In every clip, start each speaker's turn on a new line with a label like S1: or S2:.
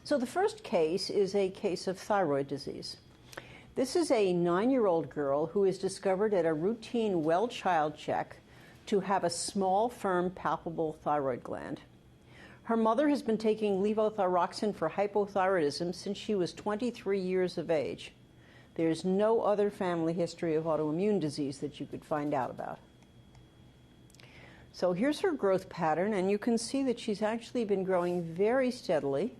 S1: So the first case is a case of thyroid disease. This is a 9-year-old girl who is discovered at a routine well child check to have a small, firm, palpable thyroid gland. Her mother has been taking levothyroxine for hypothyroidism since she was 23 years of age. There's no other family history of autoimmune disease that you could find out about. So here's her growth pattern, and you can see that she's actually been growing very steadily,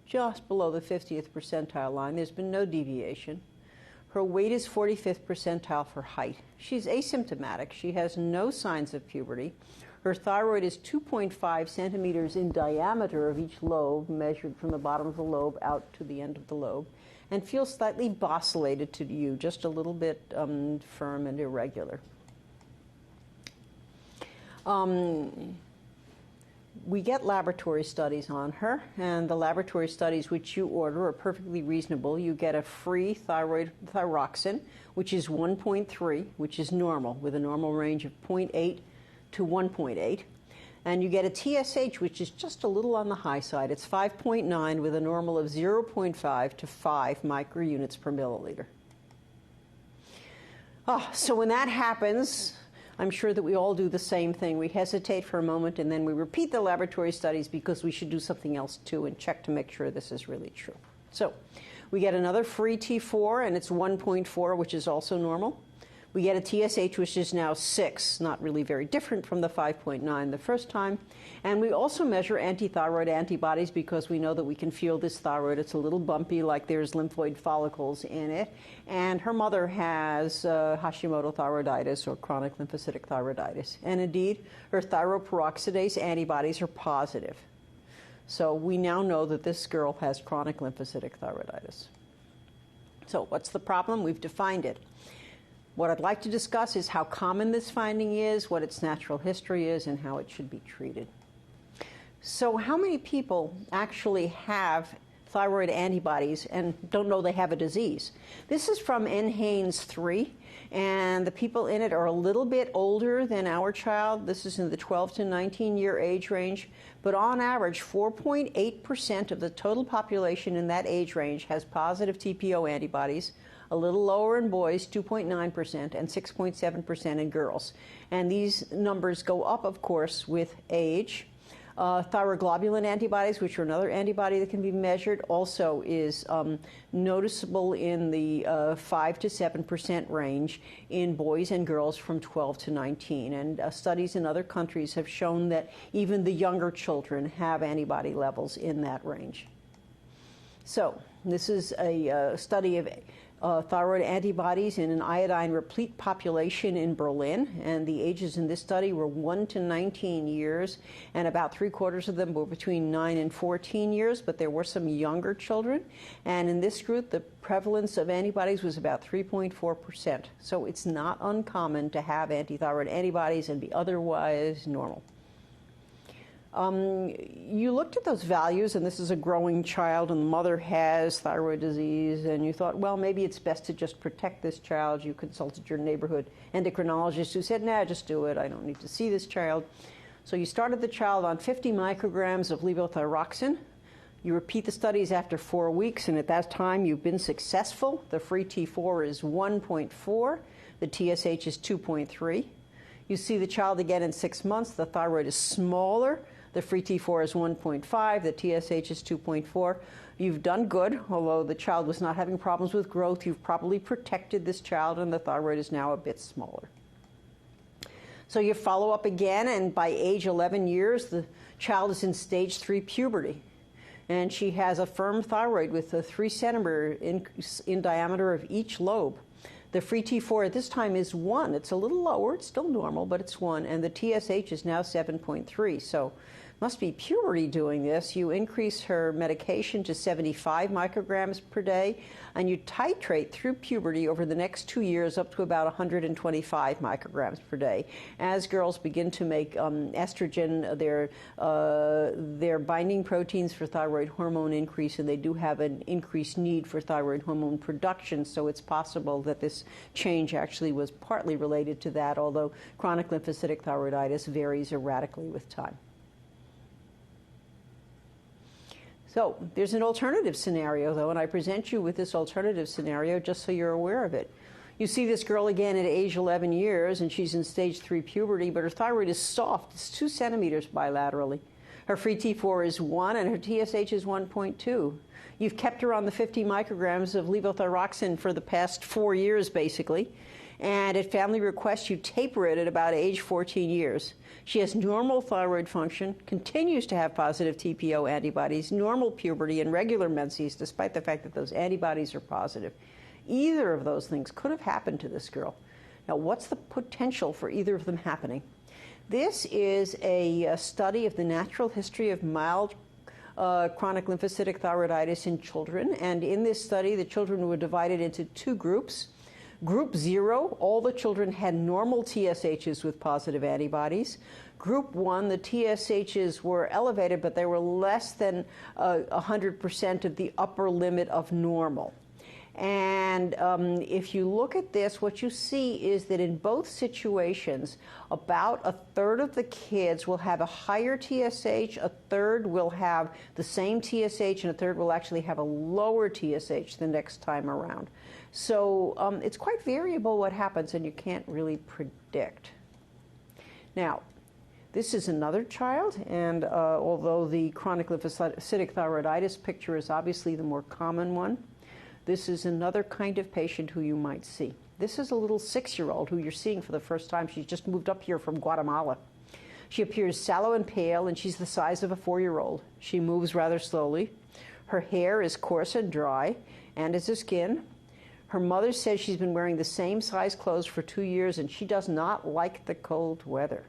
S1: just below the 50th percentile line. There's been no deviation. Her weight is 45th percentile for height. She's asymptomatic. She has no signs of puberty. Her thyroid is 2.5 centimeters in diameter of each lobe, measured from the bottom of the lobe out to the end of the lobe, and feels slightly bossulated to you, just a little bit firm and irregular. We get laboratory studies on her, and the laboratory studies which you order are perfectly reasonable. You get a free thyroxine, which is 1.3, which is normal, with a normal range of 0.8 to 1.8. And you get a TSH, which is just a little on the high side. It's 5.9 with a normal of 0.5 to 5 microunits per milliliter. So when that happens, I'm sure that we all do the same thing. We hesitate for a moment, and then we repeat the laboratory studies because we should do something else too and check to make sure this is really true. So we get another free T4, and it's 1.4, which is also normal. We get a TSH, which is now 6, not really very different from the 5.9 the first time. And we also measure antithyroid antibodies because we know that we can feel this thyroid. It's a little bumpy, like there's lymphoid follicles in it. And her mother has Hashimoto thyroiditis, or chronic lymphocytic thyroiditis. And indeed, her thyroperoxidase antibodies are positive. So we now know that this girl has chronic lymphocytic thyroiditis. So what's the problem? We've defined it. What I'd like to discuss is how common this finding is, what its natural history is, and how it should be treated. So how many people actually have thyroid antibodies and don't know they have a disease? This is from NHANES 3, and the people in it are a little bit older than our child. This is in the 12 to 19 year age range, but on average 4.8% of the total population in that age range has positive TPO antibodies, a little lower in boys, 2.9%, and 6.7% in girls. And these numbers go up, of course, with age. Thyroglobulin antibodies, which are another antibody that can be measured, also is noticeable in the 5 to 7% range in boys and girls from 12 to 19. And studies in other countries have shown that even the younger children have antibody levels in that range. So this is a study of thyroid antibodies in an iodine-replete population in Berlin, and the ages in this study were 1 to 19 years, and about 3/4 of them were between 9 and 14 years, but there were some younger children, and in this group the prevalence of antibodies was about 3.4%. So it's not uncommon to have antithyroid antibodies and be otherwise normal. You looked at those values, and this is a growing child, and the mother has thyroid disease, and you thought, well, maybe it's best to just protect this child. You consulted your neighborhood endocrinologist, who said, nah, just do it. I don't need to see this child. So you started the child on 50 micrograms of levothyroxine. You repeat the studies after 4 weeks, and at that time you've been successful. The free T4 is 1.4. The TSH is 2.3. You see the child again in 6 months. The thyroid is smaller. The free T4 is 1.5, the TSH is 2.4. You've done good, although the child was not having problems with growth. You've probably protected this child, and the thyroid is now a bit smaller. So you follow up again, and by age 11 years, the child is in stage 3 puberty. And she has a firm thyroid with a 3 centimeter in diameter of each lobe. The free T4 at this time is 1. It's a little lower. It's still normal, but it's 1. And the TSH is now 7.3. So must be puberty doing this. You increase her medication to 75 micrograms per day, and you titrate through puberty over the next 2 years up to about 125 micrograms per day. As girls begin to make estrogen, their binding proteins for thyroid hormone increase, and they do have an increased need for thyroid hormone production, so it's possible that this change actually was partly related to that, although chronic lymphocytic thyroiditis varies erratically with time. So there's an alternative scenario, though, and I present you with this alternative scenario just so you're aware of it. You see this girl again at age 11 years, and she's in stage 3 puberty, but her thyroid is soft. It's 2 centimeters bilaterally. Her free T4 is 1, and her TSH is 1.2. You've kept her on the 50 micrograms of levothyroxine for the past 4 years, basically. And at family request, you taper it at about age 14 years. She has normal thyroid function, continues to have positive TPO antibodies, normal puberty, and regular menses, despite the fact that those antibodies are positive. Either of those things could have happened to this girl. Now, what's the potential for either of them happening? This is a study of the natural history of mild chronic lymphocytic thyroiditis in children. And in this study, the children were divided into 2 groups. Group 0, all the children had normal TSHs with positive antibodies. Group 1, the TSHs were elevated, but they were less than 100% of the upper limit of normal. And if you look at this, what you see is that in both situations, about a third of the kids will have a higher TSH, a third will have the same TSH, and a third will actually have a lower TSH the next time around. So it's quite variable what happens, and you can't really predict. Now, this is another child, and although the chronic lymphocytic thyroiditis picture is obviously the more common one, this is another kind of patient who you might see. This is a little 6-year-old who you're seeing for the first time. She's just moved up here from Guatemala. She appears sallow and pale, and she's the size of a 4-year-old. She moves rather slowly. Her hair is coarse and dry, and is her skin. Her mother says she's been wearing the same size clothes for 2 years, and she does not like the cold weather.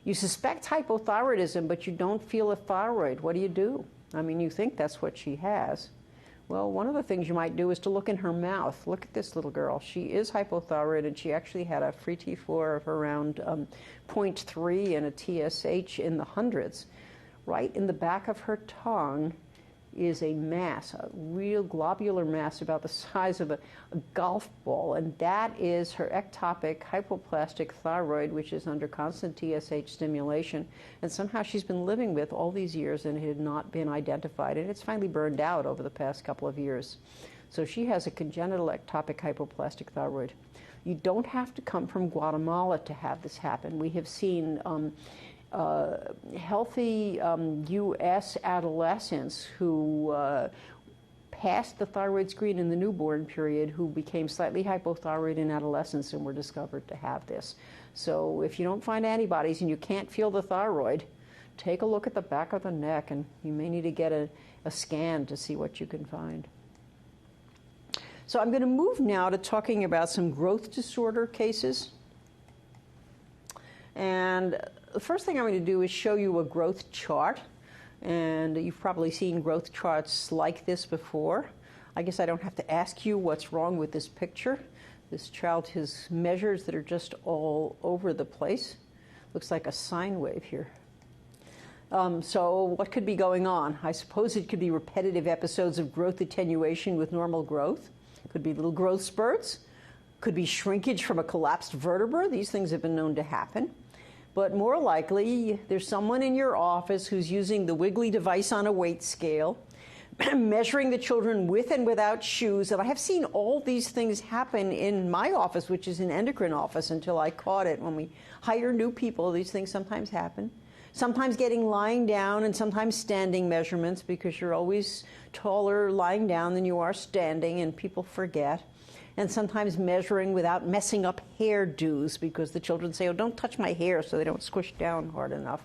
S1: You suspect hypothyroidism, but you don't feel a thyroid. What do? I mean, you think that's what she has. Well, one of the things you might do is to look in her mouth. Look at this little girl. She is hypothyroid, and she actually had a free T4 of around 0.3 and a TSH in the hundreds. Right in the back of her tongue is a mass, a real globular mass about the size of a golf ball, and that is her ectopic hypoplastic thyroid, which is under constant TSH stimulation, and somehow she's been living with all these years and it had not been identified, and it's finally burned out over the past couple of years. So she has a congenital ectopic hypoplastic thyroid. You don't have to come from Guatemala to have this happen. We have seen healthy U.S. adolescents who passed the thyroid screen in the newborn period who became slightly hypothyroid in adolescence and were discovered to have this. So if you don't find antibodies and you can't feel the thyroid, take a look at the back of the neck, and you may need to get a scan to see what you can find. So I'm going to move now to talking about some growth disorder cases. And the first thing I'm going to do is show you a growth chart. And you've probably seen growth charts like this before. I guess I don't have to ask you what's wrong with this picture. This child has measures that are just all over the place. Looks like a sine wave here. So what could be going on? I suppose it could be repetitive episodes of growth attenuation with normal growth. It could be little growth spurts. Could be shrinkage from a collapsed vertebra. These things have been known to happen. But more likely, there's someone in your office who's using the wiggly device on a weight scale, measuring the children with and without shoes. And I have seen all these things happen in my office, which is an endocrine office, until I caught it. When we hire new people, these things sometimes happen. Sometimes getting lying down and sometimes standing measurements, because you're always taller lying down than you are standing, and people forget. And sometimes measuring without messing up hairdos, because the children say, oh, don't touch my hair, so they don't squish down hard enough.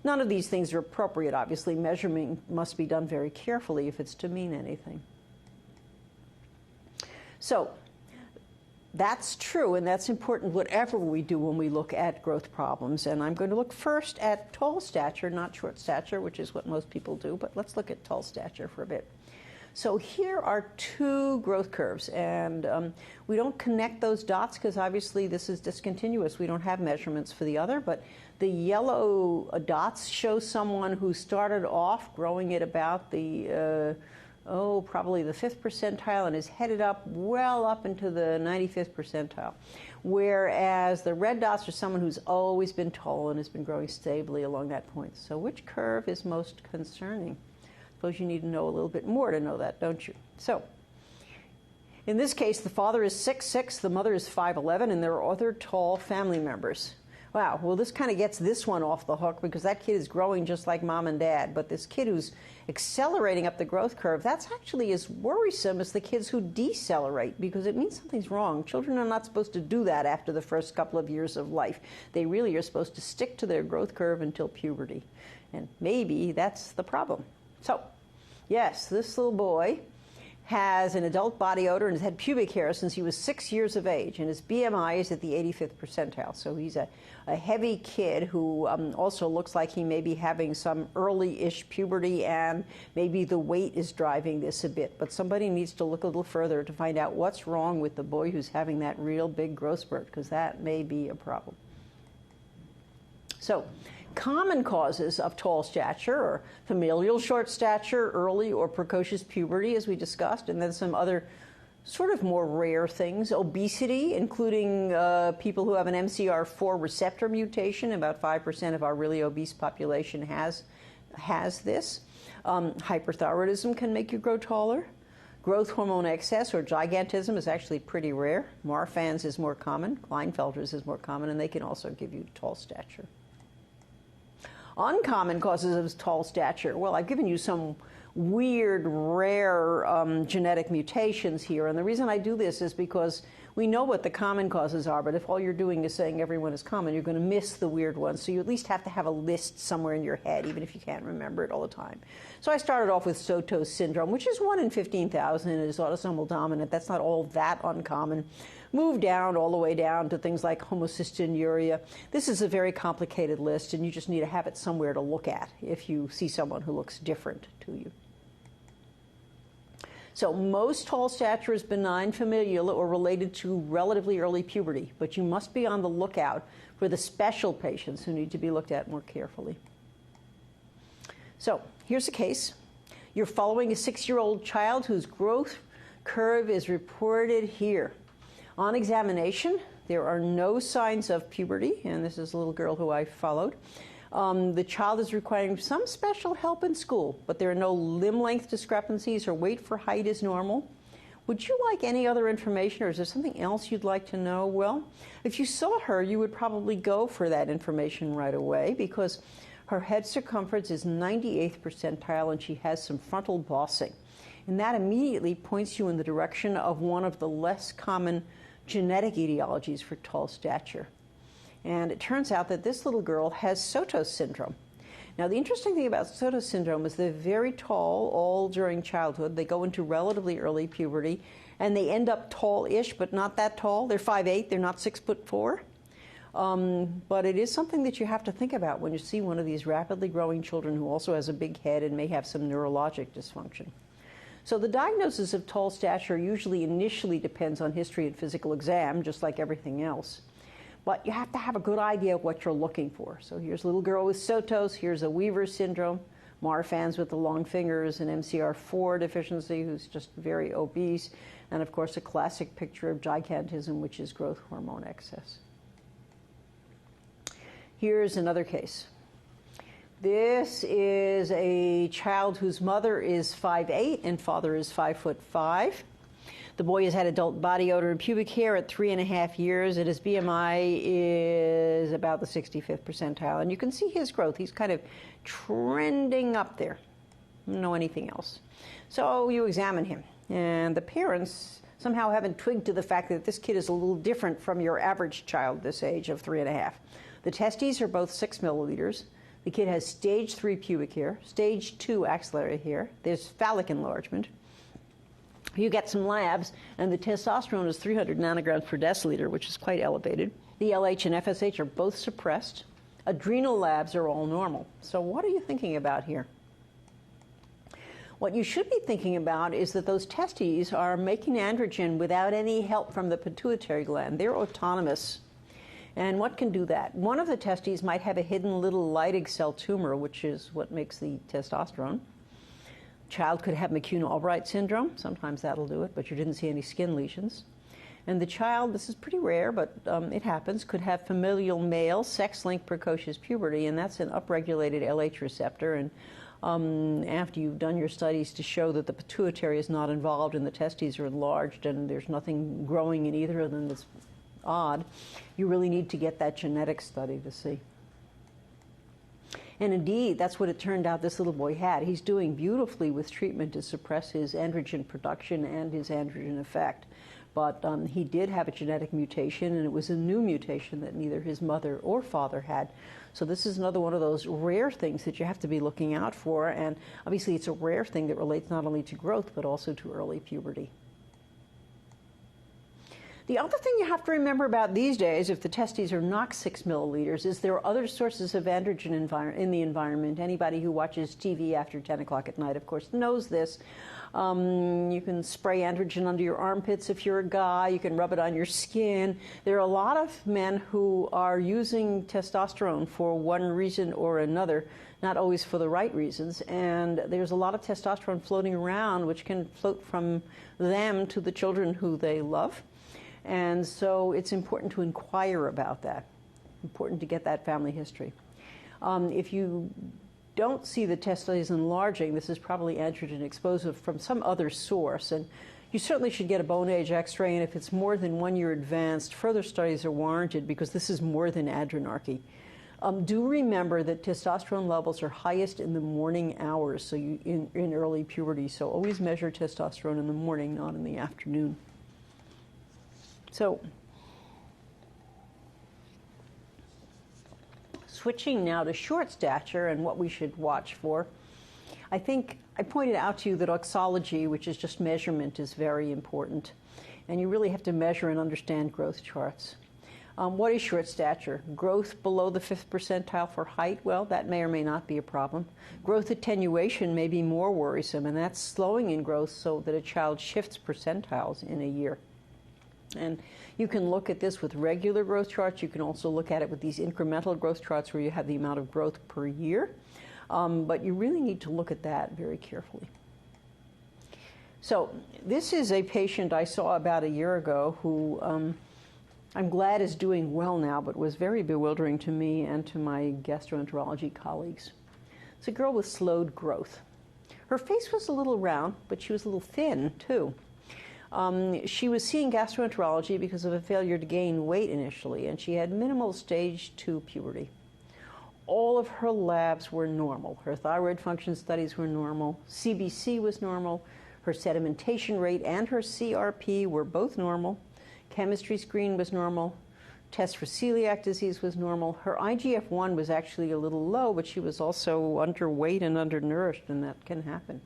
S1: None of these things are appropriate, obviously. Measuring must be done very carefully if it's to mean anything. So that's true, and that's important whatever we do when we look at growth problems. And I'm going to look first at tall stature, not short stature, which is what most people do, but let's look at tall stature for a bit. So here are 2 growth curves, and we don't connect those dots because obviously this is discontinuous. We don't have measurements for the other, but the yellow dots show someone who started off growing at about the, probably the 5th percentile and is headed up well up into the 95th percentile. whereas the red dots are someone who's always been tall and has been growing stably along that point. So which curve is most concerning? Suppose you need to know a little bit more to know that, don't you? So in this case, the father is 6'6", the mother is 5'11", and there are other tall family members. Wow, well, this kind of gets this one off the hook because that kid is growing just like mom and dad. But this kid who's accelerating up the growth curve, that's actually as worrisome as the kids who decelerate because it means something's wrong. Children are not supposed to do that after the first couple of years of life. They really are supposed to stick to their growth curve until puberty. And maybe that's the problem. So, yes, this little boy has an adult body odor and has had pubic hair since he was 6 years of age, and his BMI is at the 85th percentile. So he's a heavy kid who also looks like he may be having some early-ish puberty, and maybe the weight is driving this a bit. But somebody needs to look a little further to find out what's wrong with the boy who's having that real big growth spurt, because that may be a problem. So, common causes of tall stature are familial short stature, early or precocious puberty, as we discussed, and then some other sort of more rare things. Obesity, including people who have an MCR4 receptor mutation. About 5% of our really obese population has this. Hyperthyroidism can make you grow taller. Growth hormone excess or gigantism is actually pretty rare. Marfan's is more common. Klinefelter's is more common, and they can also give you tall stature. Uncommon causes of tall stature. Well, I've given you some weird, rare genetic mutations here, and the reason I do this is because we know what the common causes are, but if all you're doing is saying everyone is common, you're going to miss the weird ones, so you at least have to have a list somewhere in your head, even if you can't remember it all the time. So I started off with Soto's syndrome, which is 1 in 15,000 and is autosomal dominant. That's not all that uncommon. Move down all the way down to things like homocystinuria. This is a very complicated list, and you just need to have it somewhere to look at if you see someone who looks different to you. So most tall stature is benign, familial, or related to relatively early puberty, but you must be on the lookout for the special patients who need to be looked at more carefully. So here's a case. You're following a 6-year-old child whose growth curve is reported here. On examination, there are no signs of puberty, and this is a little girl who I followed. The child is requiring some special help in school, but there are no limb length discrepancies or weight for height is normal. Would you like any other information, or is there something else you'd like to know? Well, if you saw her, you would probably go for that information right away because her head circumference is 98th percentile and she has some frontal bossing. And that immediately points you in the direction of one of the less common genetic etiologies for tall stature. And it turns out that this little girl has Soto's syndrome. Now, the interesting thing about Soto's syndrome is they're very tall all during childhood. They go into relatively early puberty, and they end up tall-ish, but not that tall. They're 5'8", they're not 6'4". But it is something that you have to think about when you see one of these rapidly growing children who also has a big head and may have some neurologic dysfunction. So the diagnosis of tall stature usually initially depends on history and physical exam, just like everything else. But you have to have a good idea of what you're looking for. So here's a little girl with Soto's, here's a Weaver syndrome, Marfan's with the long fingers, an MCR4 deficiency who's just very obese, and of course a classic picture of gigantism, which is growth hormone excess. Here's another case. This is a child whose mother is 5'8" and father is 5'5". The boy has had adult body odor and pubic hair at 3.5 years, and his BMI is about the 65th percentile. And you can see his growth. He's kind of trending up there. Don't know anything else. So you examine him, and the parents somehow haven't twigged to the fact that this kid is a little different from your average child this age of 3.5. The testes are both 6 milliliters. The kid has stage 3 pubic hair, stage 2 axillary hair. There's phallic enlargement. You get some labs, and the testosterone is 300 nanograms per deciliter, which is quite elevated. The LH and FSH are both suppressed. Adrenal labs are all normal. So what are you thinking about here? What you should be thinking about is that those testes are making androgen without any help from the pituitary gland. They're autonomous. And what can do that? One of the testes might have a hidden little Leydig cell tumor, which is what makes the testosterone. Child could have McCune-Albright syndrome. Sometimes that'll do it, but you didn't see any skin lesions. And the child, this is pretty rare, but it happens, could have familial male sex-linked precocious puberty, and that's an upregulated LH receptor. And after you've done your studies to show that the pituitary is not involved and the testes are enlarged and there's nothing growing in either of them that's odd, you really need to get that genetic study to see. And indeed, that's what it turned out this little boy had. He's doing beautifully with treatment to suppress his androgen production and his androgen effect. But he did have a genetic mutation, and it was a new mutation that neither his mother or father had. So this is another one of those rare things that you have to be looking out for. And obviously, it's a rare thing that relates not only to growth, but also to early puberty. The other thing you have to remember about these days, if the testes are not 6 milliliters, is there are other sources of androgen in the environment. Anybody who watches TV after 10 o'clock at night, of course, knows this. You can spray androgen under your armpits if you're a guy. You can rub it on your skin. There are a lot of men who are using testosterone for one reason or another, not always for the right reasons. And there's a lot of testosterone floating around, which can float from them to the children who they love. And so it's important to inquire about that, important to get that family history. If you don't see the testes enlarging, this is probably androgen exposure from some other source. And you certainly should get a bone age x-ray, and if it's more than 1 year advanced, further studies are warranted because this is more than adrenarche. Do remember that testosterone levels are highest in the morning hours, so in early puberty. So always measure testosterone in the morning, not in the afternoon. So, switching now to short stature and what we should watch for, I think I pointed out to you that oxology, which is just measurement, is very important. And you really have to measure and understand growth charts. What is short stature? Growth below the 5th percentile for height? Well, that may or may not be a problem. Growth attenuation may be more worrisome, and that's slowing in growth so that a child shifts percentiles in a year. And you can look at this with regular growth charts. You can also look at it with these incremental growth charts where you have the amount of growth per year. But you really need to look at that very carefully. So this is a patient I saw about a year ago who I'm glad is doing well now, but was very bewildering to me and to my gastroenterology colleagues. It's a girl with slowed growth. Her face was a little round, but she was a little thin, too. She was seeing gastroenterology because of a failure to gain weight initially, and she had minimal stage 2 puberty. All of her labs were normal. Her thyroid function studies were normal. CBC was normal. Her sedimentation rate and her CRP were both normal. Chemistry screen was normal. Test for celiac disease was normal. Her IGF-1 was actually a little low, but she was also underweight and undernourished, and that can happen.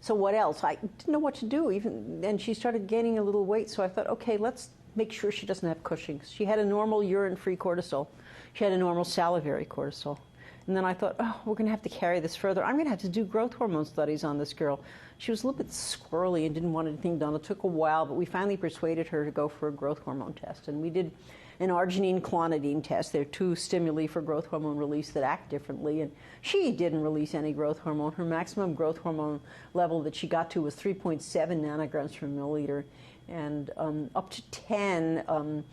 S1: So what else? I didn't know what to do, and she started gaining a little weight, so I thought, okay, let's make sure she doesn't have Cushing's. She had a normal urine-free cortisol. She had a normal salivary cortisol. And then I thought, oh, we're going to have to carry this further. I'm going to have to do growth hormone studies on this girl. She was a little bit squirrely and didn't want anything done. It took a while, but we finally persuaded her to go for a growth hormone test. And we did an arginine-clonidine test. There are 2 stimuli for growth hormone release that act differently, and she didn't release any growth hormone. Her maximum growth hormone level that she got to was 3.7 nanograms per milliliter, and up to 10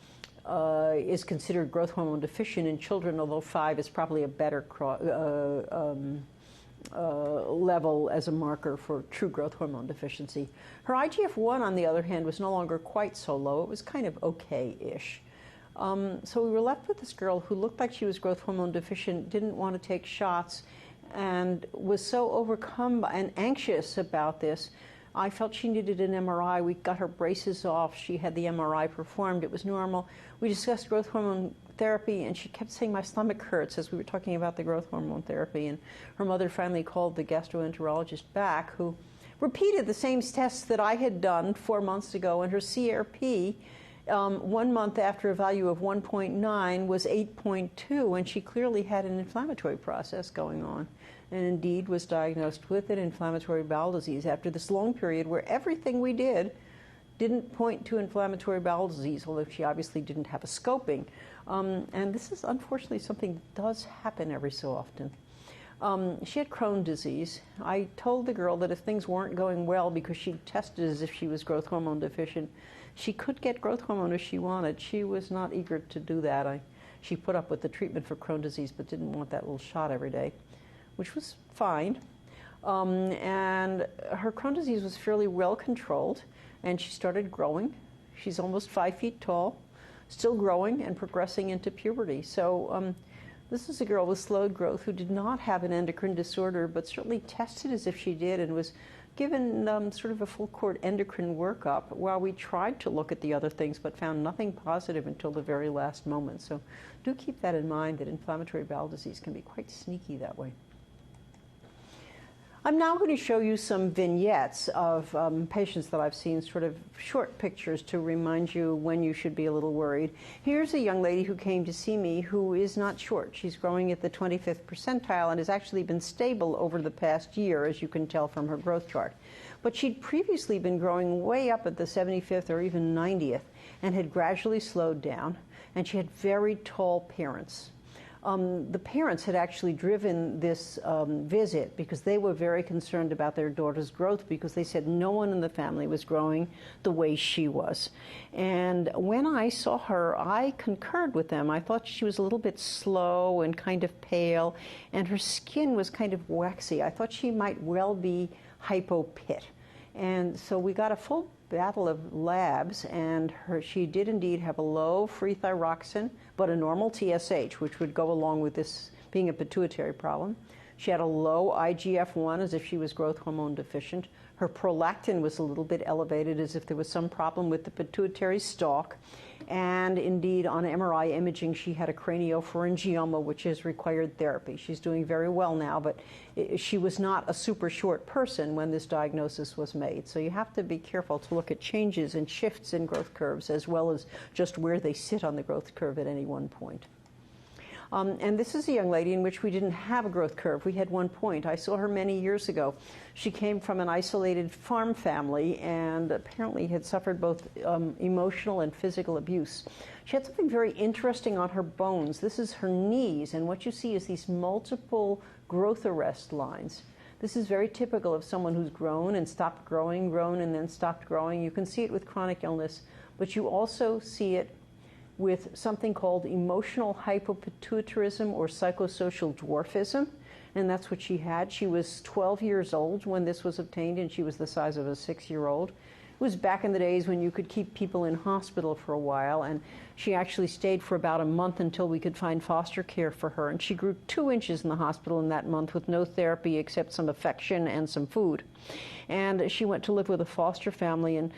S1: is considered growth hormone deficient in children, although 5 is probably a better level as a marker for true growth hormone deficiency. Her IGF-1, on the other hand, was no longer quite so low. It was kind of okay-ish. So we were left with this girl who looked like she was growth hormone deficient, didn't want to take shots, and was so overcome and anxious about this. I felt she needed an MRI. We got her braces off. She had the MRI performed. It was normal. We discussed growth hormone therapy, and she kept saying, my stomach hurts, as we were talking about the growth hormone therapy. And her mother finally called the gastroenterologist back, who repeated the same tests that I had done 4 months ago, and her CRP 1 month after a value of 1.9 was 8.2, and she clearly had an inflammatory process going on, and indeed was diagnosed with an inflammatory bowel disease after this long period where everything we did didn't point to inflammatory bowel disease, although she obviously didn't have a scoping. And this is unfortunately something that does happen every so often. She had Crohn's disease. I told the girl that if things weren't going well, because she tested as if she was growth hormone deficient, she could get growth hormone if she wanted. She was not eager to do that. She put up with the treatment for Crohn's disease but didn't want that little shot every day, which was fine. And her Crohn's disease was fairly well controlled, and she started growing. She's almost 5 feet tall, still growing and progressing into puberty. So this is a girl with slowed growth who did not have an endocrine disorder, but certainly tested as if she did and was given sort of a full-court endocrine workup while we tried to look at the other things but found nothing positive until the very last moment. So do keep that in mind, that inflammatory bowel disease can be quite sneaky that way. I'm now going to show you some vignettes of patients that I've seen, sort of short pictures to remind you when you should be a little worried. Here's a young lady who came to see me who is not short. She's growing at the 25th percentile and has actually been stable over the past year, as you can tell from her growth chart. But she'd previously been growing way up at the 75th or even 90th and had gradually slowed down, and she had very tall parents. The parents had actually driven this visit because they were very concerned about their daughter's growth, because they said no one in the family was growing the way she was. And when I saw her, I concurred with them. I thought she was a little bit slow and kind of pale, and her skin was kind of waxy. I thought she might well be hypopit. And so we got a full battle of labs, and she did indeed have a low free thyroxine, but a normal TSH, which would go along with this being a pituitary problem. She had a low IGF-1, as if she was growth hormone deficient. Her prolactin was a little bit elevated, as if there was some problem with the pituitary stalk. And indeed, on MRI imaging, she had a craniopharyngioma, which has required therapy. She's doing very well now, but she was not a super short person when this diagnosis was made. So you have to be careful to look at changes and shifts in growth curves, as well as just where they sit on the growth curve at any one point. And this is a young lady in which we didn't have a growth curve. We had one point. I saw her many years ago. She came from an isolated farm family and apparently had suffered both emotional and physical abuse. She had something very interesting on her bones. This is her knees, and what you see is these multiple growth arrest lines. This is very typical of someone who's grown and stopped growing, grown and then stopped growing. You can see it with chronic illness, but you also see it with something called emotional hypopituitarism or psychosocial dwarfism, and that's what she had. She was 12 years old when this was obtained, and she was the size of a 6-year-old. It was back in the days when you could keep people in hospital for a while, and she actually stayed for about a month until we could find foster care for her, and she grew 2 inches in the hospital in that month with no therapy except some affection and some food. And she went to live with a foster family and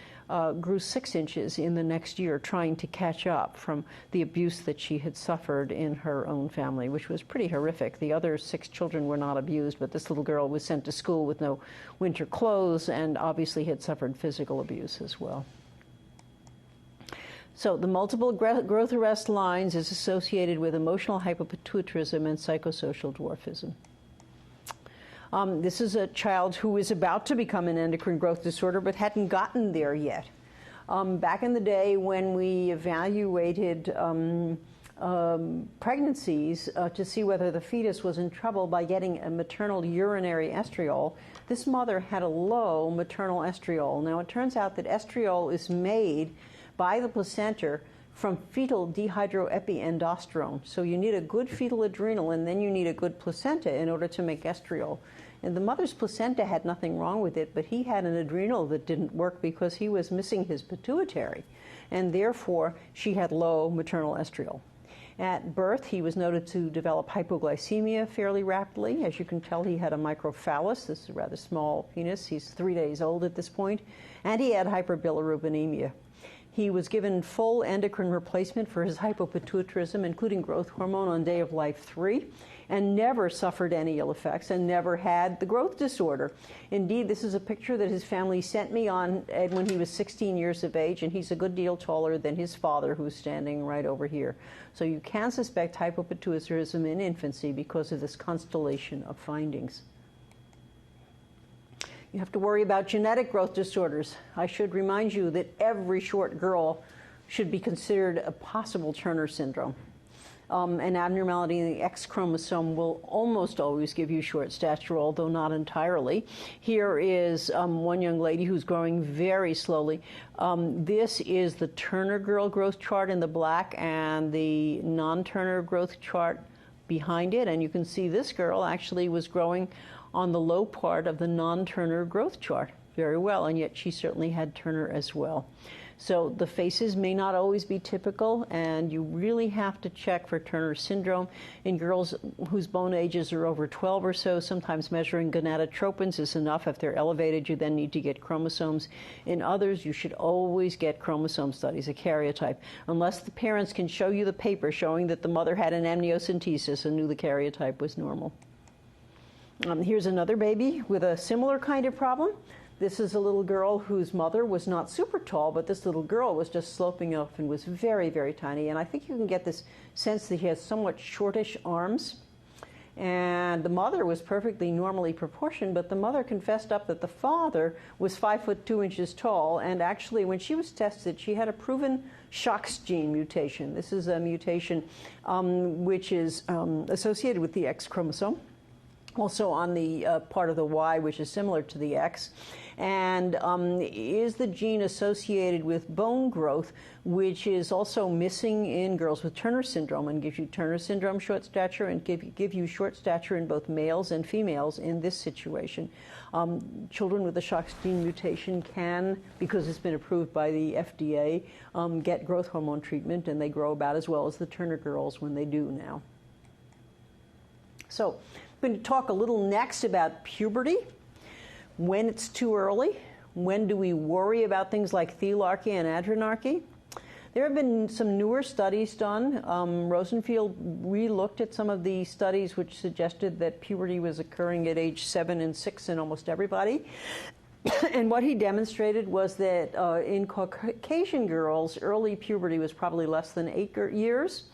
S1: grew 6 inches in the next year, trying to catch up from the abuse that she had suffered in her own family, which was pretty horrific. The other 6 children were not abused, but this little girl was sent to school with no winter clothes and obviously had suffered physical abuse as well. So the multiple growth arrest lines is associated with emotional hypopituitarism and psychosocial dwarfism. This is a child who is about to become an endocrine growth disorder but hadn't gotten there yet. Back in the day when we evaluated pregnancies to see whether the fetus was in trouble by getting a maternal urinary estriol, this mother had a low maternal estriol. Now it turns out that estriol is made by the placenta from fetal dehydroepiandrosterone. So you need a good fetal adrenal, and then you need a good placenta in order to make estriol. And the mother's placenta had nothing wrong with it, but he had an adrenal that didn't work because he was missing his pituitary, and therefore she had low maternal estriol. At birth, he was noted to develop hypoglycemia fairly rapidly. As you can tell, he had a microphallus. This is a rather small penis. He's 3 days old at this point, and he had hyperbilirubinemia. He was given full endocrine replacement for his hypopituitarism, including growth hormone on day of life 3, and never suffered any ill effects and never had the growth disorder. Indeed, this is a picture that his family sent me on when he was 16 years of age, and he's a good deal taller than his father, who's standing right over here. So you can suspect hypopituitarism in infancy because of this constellation of findings. You have to worry about genetic growth disorders. I should remind you that every short girl should be considered a possible Turner syndrome. An abnormality in the X chromosome will almost always give you short stature, although not entirely. Here is one young lady who's growing very slowly. This is the Turner girl growth chart in the black and the non-Turner growth chart behind it. And you can see this girl actually was growing on the low part of the non-Turner growth chart very well, and yet she certainly had Turner as well. So the faces may not always be typical, and you really have to check for Turner syndrome. In girls whose bone ages are over 12 or so, sometimes measuring gonadotropins is enough. If they're elevated, you then need to get chromosomes. In others, you should always get chromosome studies, a karyotype, unless the parents can show you the paper showing that the mother had an amniocentesis and knew the karyotype was normal. Here's another baby with a similar kind of problem. This is a little girl whose mother was not super tall, but this little girl was just sloping up and was very, very tiny. And I think you can get this sense that she has somewhat shortish arms. And the mother was perfectly normally proportioned, but the mother confessed up that the father was 5'2" tall. And actually, when she was tested, she had a proven Shox gene mutation. This is a mutation which is associated with the X chromosome, also on the part of the Y, which is similar to the X, and is the gene associated with bone growth, which is also missing in girls with Turner syndrome, and gives you Turner syndrome short stature, and give you short stature in both males and females in this situation. Children with the Shox gene mutation can, because it's been approved by the FDA, get growth hormone treatment, and they grow about as well as the Turner girls when they do now. So I'm going to talk a little next about puberty, when it's too early, when do we worry about things like thelarche and adrenarche. There have been some newer studies done. Rosenfield re-looked at some of the studies which suggested that puberty was occurring at age 7 and 6 in almost everybody. And what he demonstrated was that in Caucasian girls, early puberty was probably less than 8 years.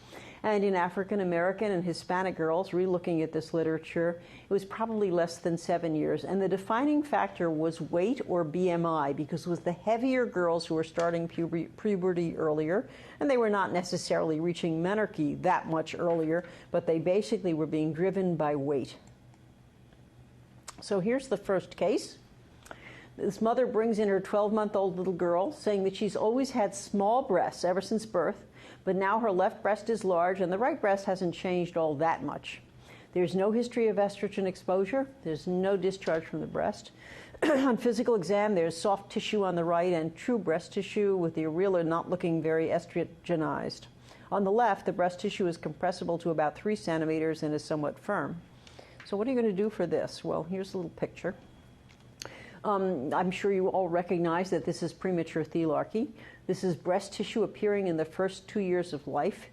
S1: And in African American and Hispanic girls, re-looking at this literature, it was probably less than 7 years. And the defining factor was weight or BMI, because it was the heavier girls who were starting puberty earlier, and they were not necessarily reaching menarche that much earlier, but they basically were being driven by weight. So here's the first case. This mother brings in her 12-month-old little girl, saying that she's always had small breasts ever since birth, but now her left breast is large and the right breast hasn't changed all that much. There's no history of estrogen exposure. There's no discharge from the breast. On physical exam, there's soft tissue on the right and true breast tissue, with the areola not looking very estrogenized. On the left, the breast tissue is compressible to about 3 centimeters and is somewhat firm. So what are you going to do for this? Well, here's a little picture. I'm sure you all recognize that this is premature thelarche. This is breast tissue appearing in the first 2 years of life.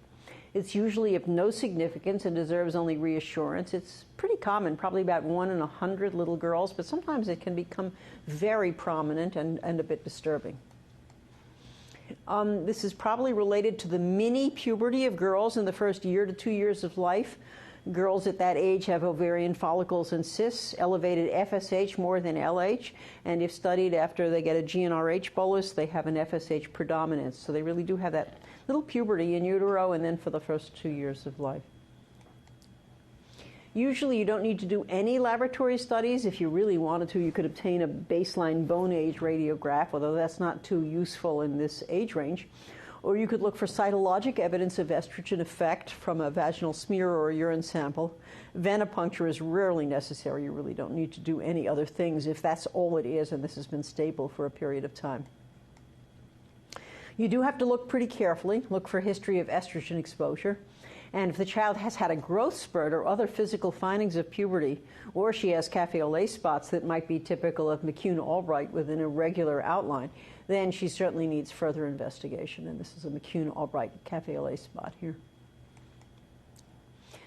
S1: It's usually of no significance and deserves only reassurance. It's pretty common, probably about 1 in 100 little girls, but sometimes it can become very prominent and a bit disturbing. This is probably related to the mini puberty of girls in the first year to 2 years of life. Girls at that age have ovarian follicles and cysts, elevated FSH more than LH, and if studied after they get a GnRH bolus, they have an FSH predominance. So they really do have that little puberty in utero and then for the first 2 years of life. Usually you don't need to do any laboratory studies. If you really wanted to, you could obtain a baseline bone age radiograph, although that's not too useful in this age range. Or you could look for cytologic evidence of estrogen effect from a vaginal smear or a urine sample. Venipuncture is rarely necessary. You really don't need to do any other things if that's all it is and this has been stable for a period of time. You do have to look pretty carefully, look for history of estrogen exposure. And if the child has had a growth spurt or other physical findings of puberty, or she has cafe au lait spots that might be typical of McCune-Albright with an irregular outline, then she certainly needs further investigation. And this is a McCune-Albright cafe au lait spot here.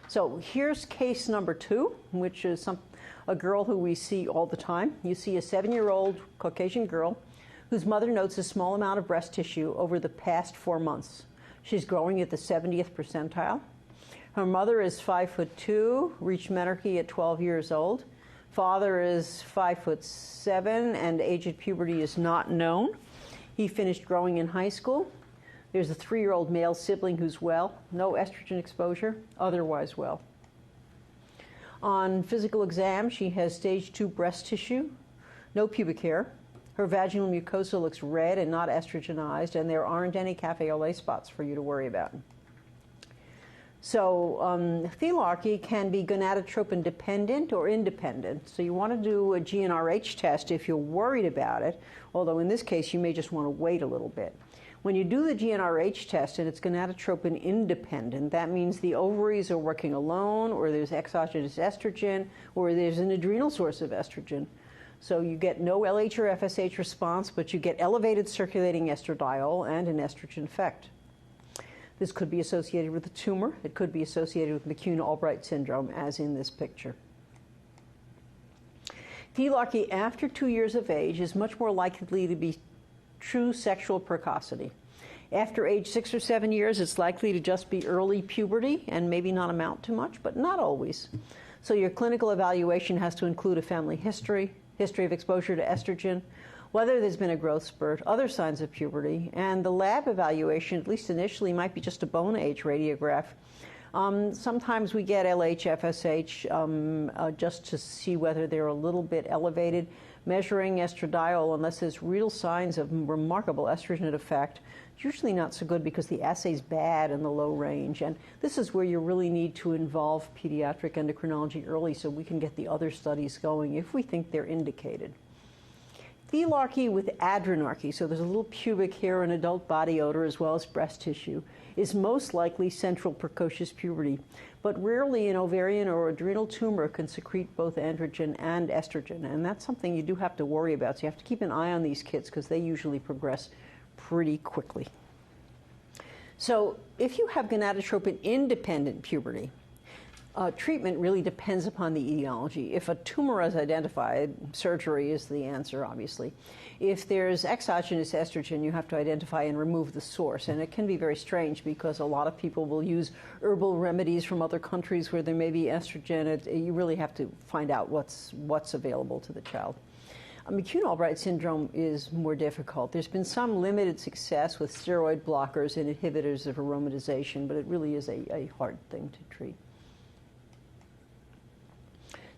S1: So here's case number 2, which is a girl who we see all the time. You see a 7-year-old Caucasian girl whose mother notes a small amount of breast tissue over the past 4 months. She's growing at the 70th percentile. Her mother is 5'2", reached menarche at 12 years old. Father is 5'7", and age at puberty is not known. He finished growing in high school. There's a 3-year-old male sibling who's well, no estrogen exposure, otherwise well. On physical exam, she has stage 2 breast tissue, no pubic hair. Her vaginal mucosa looks red and not estrogenized, and there aren't any cafe au lait spots for you to worry about. So Thelarche can be gonadotropin dependent or independent. So you want to do a GnRH test if you're worried about it, although in this case you may just want to wait a little bit. When you do the GnRH test and it's gonadotropin independent, that means the ovaries are working alone, or there's exogenous estrogen, or there's an adrenal source of estrogen. So you get no LH or FSH response, but you get elevated circulating estradiol and an estrogen effect. This could be associated with a tumor. It could be associated with McCune-Albright syndrome, as in this picture. Thelarche after 2 years of age is much more likely to be true sexual precocity. After age 6 or 7 years, it's likely to just be early puberty and maybe not amount to much, but not always. So your clinical evaluation has to include a family history, history of exposure to estrogen, whether there's been a growth spurt, other signs of puberty, and the lab evaluation, at least initially, might be just a bone age radiograph. Sometimes we get LH, FSH just to see whether they're a little bit elevated. Measuring estradiol, unless there's real signs of remarkable estrogen effect, it's usually not so good because the assay's bad in the low range. And this is where you really need to involve pediatric endocrinology early so we can get the other studies going if we think they're indicated. Thelarche with adrenarche, so there's a little pubic hair and adult body odor as well as breast tissue, is most likely central precocious puberty, but rarely an ovarian or adrenal tumor can secrete both androgen and estrogen, and that's something you do have to worry about. So you have to keep an eye on these kids because they usually progress pretty quickly. So if you have gonadotropin-independent puberty, treatment really depends upon the etiology. If a tumor is identified, surgery is the answer, obviously. If there's exogenous estrogen, you have to identify and remove the source. And it can be very strange because a lot of people will use herbal remedies from other countries where there may be estrogen. You really have to find out what's available to the child. McCune-Albright syndrome is more difficult. There's been some limited success with steroid blockers and inhibitors of aromatization, but it really is a hard thing to treat.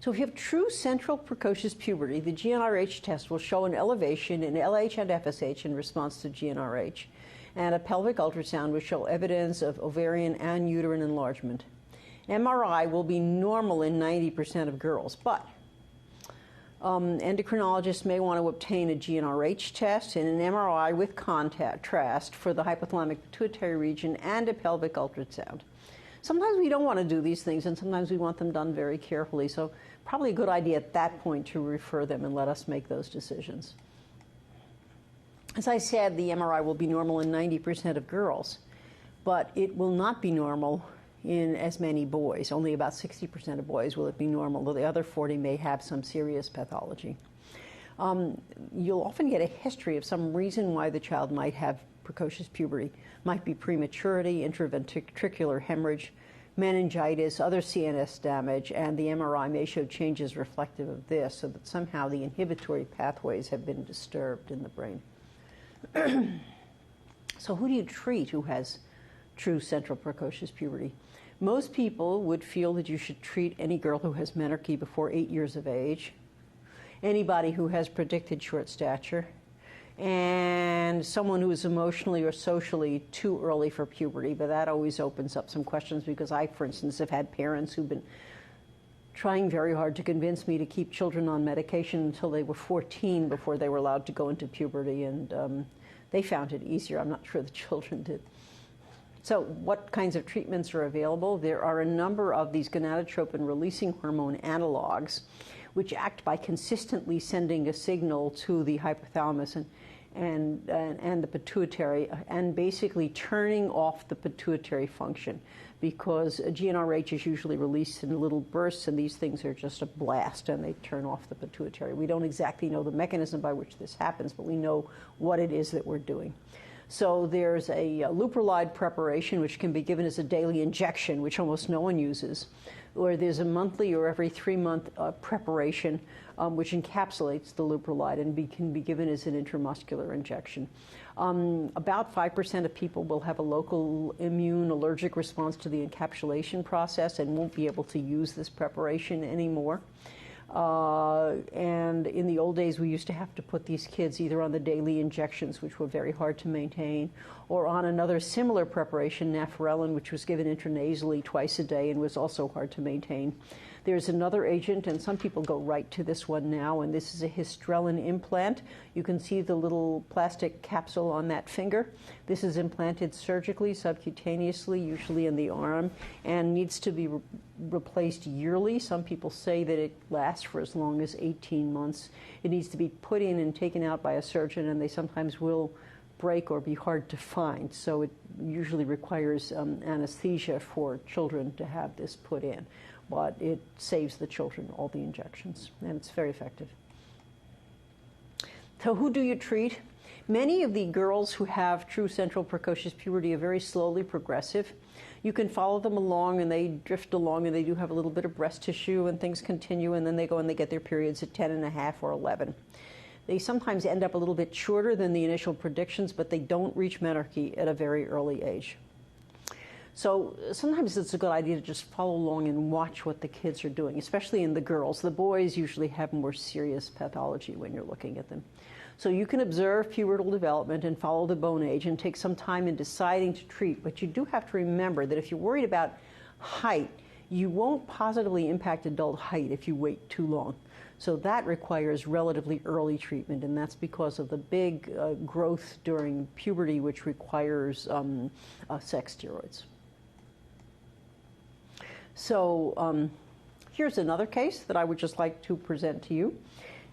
S1: So if you have true central precocious puberty, the GnRH test will show an elevation in LH and FSH in response to GnRH, and a pelvic ultrasound will show evidence of ovarian and uterine enlargement. MRI will be normal in 90% of girls, but endocrinologists may want to obtain a GnRH test and an MRI with contrast for the hypothalamic pituitary region and a pelvic ultrasound. Sometimes we don't want to do these things, and sometimes we want them done very carefully, so probably a good idea at that point to refer them and let us make those decisions. As I said, the MRI will be normal in 90% of girls, but it will not be normal in as many boys. Only about 60% of boys will it be normal, though the other 40 may have some serious pathology. You'll often get a history of some reason why the child might have precocious puberty. Might be prematurity, intraventricular hemorrhage, meningitis, other CNS damage, and the MRI may show changes reflective of this, so that somehow the inhibitory pathways have been disturbed in the brain. So who do you treat who has true central precocious puberty? Most people would feel that you should treat any girl who has menarche before 8 years of age, anybody who has predicted short stature, and someone who is emotionally or socially too early for puberty, but that always opens up some questions because I, for instance, have had parents who've been trying very hard to convince me to keep children on medication until they were 14 before they were allowed to go into puberty, and they found it easier. I'm not sure the children did. So what kinds of treatments are available? There are a number of these gonadotropin-releasing hormone analogs which act by consistently sending a signal to the hypothalamus and the pituitary, and basically turning off the pituitary function, because GnRH is usually released in little bursts, and these things are just a blast, and they turn off the pituitary. We don't exactly know the mechanism by which this happens, but we know what it is that we're doing. So there's a leuprolide preparation, which can be given as a daily injection, which almost no one uses, or there's a monthly or every 3-month preparation which encapsulates the leuprolide and can be given as an intramuscular injection. About 5% of people will have a local immune allergic response to the encapsulation process and won't be able to use this preparation anymore. And in the old days, we used to have to put these kids either on the daily injections, which were very hard to maintain, or on another similar preparation, nafarelin, which was given intranasally twice a day and was also hard to maintain. There's another agent, and some people go right to this one now, and this is a hystrelin implant. You can see the little plastic capsule on that finger. This is implanted surgically, subcutaneously, usually in the arm, and needs to be replaced yearly. Some people say that it lasts for as long as 18 months. It needs to be put in and taken out by a surgeon, and they sometimes will break or be hard to find. So it usually requires anesthesia for children to have this put in. But it saves the children all the injections, and it's very effective. So who do you treat? Many of the girls who have true central precocious puberty are very slowly progressive. You can follow them along, and they drift along, and they do have a little bit of breast tissue, and things continue, and then they go and they get their periods at 10 and a half or 11. They sometimes end up a little bit shorter than the initial predictions, but they don't reach menarche at a very early age. So sometimes it's a good idea to just follow along and watch what the kids are doing, especially in the girls. The boys usually have more serious pathology when you're looking at them. So you can observe pubertal development and follow the bone age and take some time in deciding to treat. But you do have to remember that if you're worried about height, you won't positively impact adult height if you wait too long. So that requires relatively early treatment, and that's because of the big growth during puberty, which requires sex steroids. So here's another case that I would just like to present to you,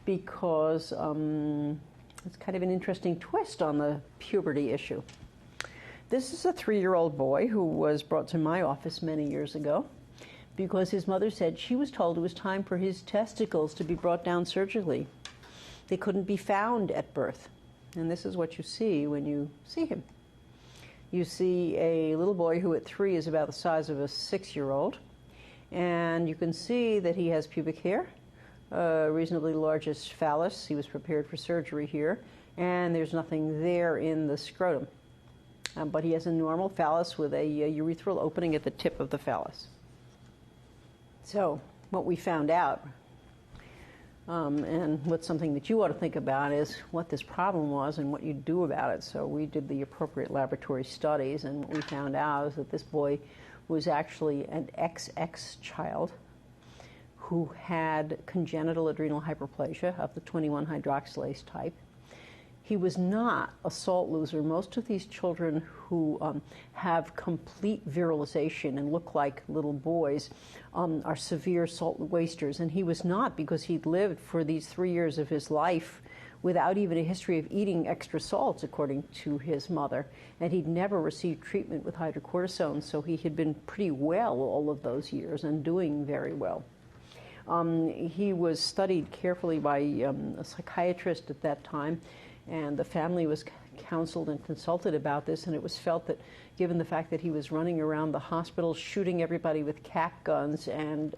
S1: because it's kind of an interesting twist on the puberty issue. This is a 3-year-old boy who was brought to my office many years ago because his mother said she was told it was time for his testicles to be brought down surgically. They couldn't be found at birth. And this is what you see when you see him. You see a little boy who at 3 is about the size of a 6-year-old. And you can see that he has pubic hair, a reasonably largish phallus. He was prepared for surgery here. And there's nothing there in the scrotum. But he has a normal phallus with a urethral opening at the tip of the phallus. So what we found out, and what's something that you ought to think about, is what this problem was and what you do about it. So we did the appropriate laboratory studies, and what we found out is that this boy was actually an XX child who had congenital adrenal hyperplasia of the 21-hydroxylase type. He was not a salt loser. Most of these children who have complete virilization and look like little boys are severe salt wasters, and he was not, because he'd lived for these 3 years of his life without even a history of eating extra salts, according to his mother, and he'd never received treatment with hydrocortisone, so he had been pretty well all of those years and doing very well. He was studied carefully by a psychiatrist at that time, and the family was counseled and consulted about this, and it was felt that given the fact that he was running around the hospital shooting everybody with cap guns and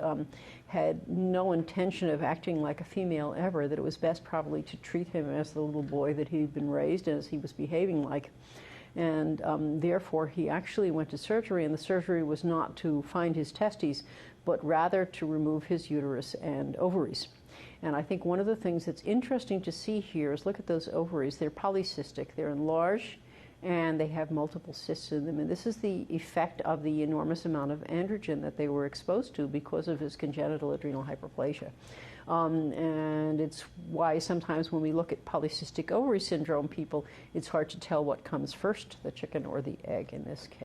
S1: had no intention of acting like a female ever, that it was best probably to treat him as the little boy that he'd been raised and as he was behaving like. And therefore he actually went to surgery, and the surgery was not to find his testes, but rather to remove his uterus and ovaries. And I think one of the things that's interesting to see here is look at those ovaries. They're polycystic, they're enlarged, and they have multiple cysts in them. And this is the effect of the enormous amount of androgen that they were exposed to because of his congenital adrenal hyperplasia. And it's why sometimes when we look at polycystic ovary syndrome people, it's hard to tell what comes first, the chicken or the egg in this case.